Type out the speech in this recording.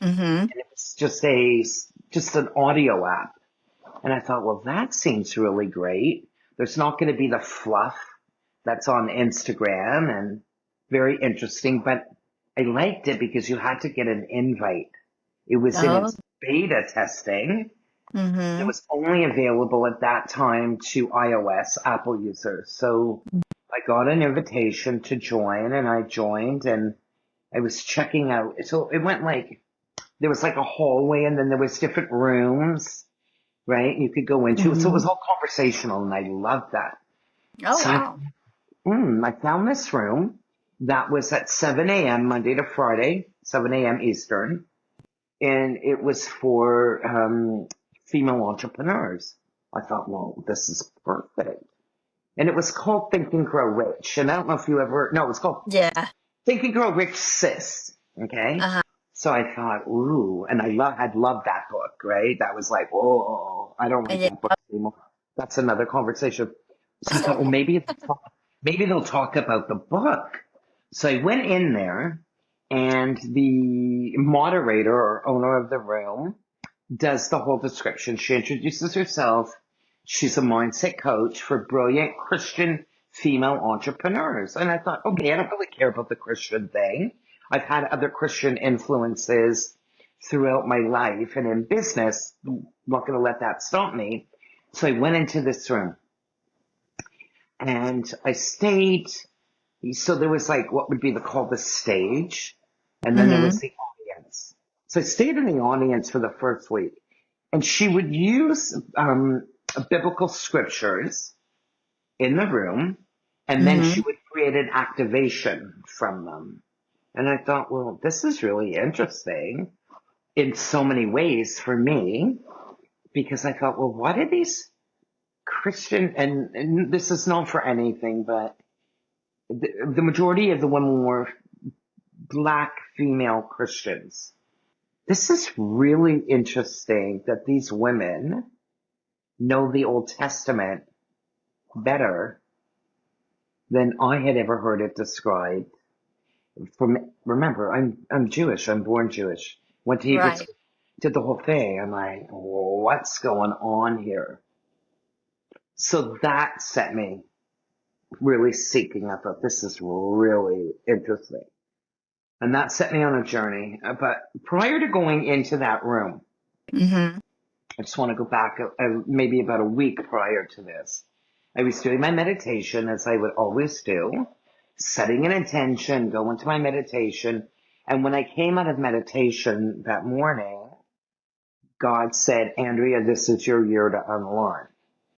Mm-hmm. And it was just an audio app. And I thought, well, that seems really great. There's not going to be the fluff that's on Instagram and very interesting, but I liked it because you had to get an invite. It was in Oh. its beta testing. It Mm-hmm. was only available at that time to iOS Apple users. So I got an invitation to join and I joined and I was checking out. So it went like, there was like a hallway and then there was different rooms, right? You could go into. So it Mm-hmm. was all conversational and I loved that. Oh, So wow. I found this room that was at 7 a.m. Monday to Friday, 7 a.m. Eastern. And it was for female entrepreneurs. I thought, well, this is perfect. And it was called Think and Grow Rich. And I don't know if you ever, no, it was called Yeah. Think and Grow Rich Sis. Okay. Uh-huh. So I thought, ooh, and I'd loved that book, right? That was like, oh, I don't like Yeah. that book anymore. That's another conversation. So I thought, well, maybe they'll talk about the book. So I went in there and the moderator or owner of the room does the whole description. She introduces herself. She's a mindset coach for brilliant Christian female entrepreneurs. And I thought, okay, I don't really care about the Christian thing. I've had other Christian influences throughout my life and in business. I'm not going to let that stop me. So I went into this room and I stayed. So there was like what would be called the stage, and then there Mm-hmm. was the audience. So I stayed in the audience for the first week, and she would use biblical scriptures in the room, and then she Mm-hmm. would create an activation from them. And I thought, well, this is really interesting in so many ways for me, because I thought, well, what are these Christian, and this is not for anything, but the majority of the women were Black female Christians. This is really interesting that these women know the Old Testament better than I had ever heard it described. Remember, I'm Jewish. I'm born Jewish. Went to Hebrew Right. school, did the whole thing. I'm like, what's going on here? So that set me really seeking. I thought this is really interesting. And that set me on a journey. But prior to going into that room, Mm-hmm. I just want to go back maybe about a week prior to this. I was doing my meditation as I would always do, setting an intention, go into my meditation. And when I came out of meditation that morning, God said, Andrea, this is your year to unlearn.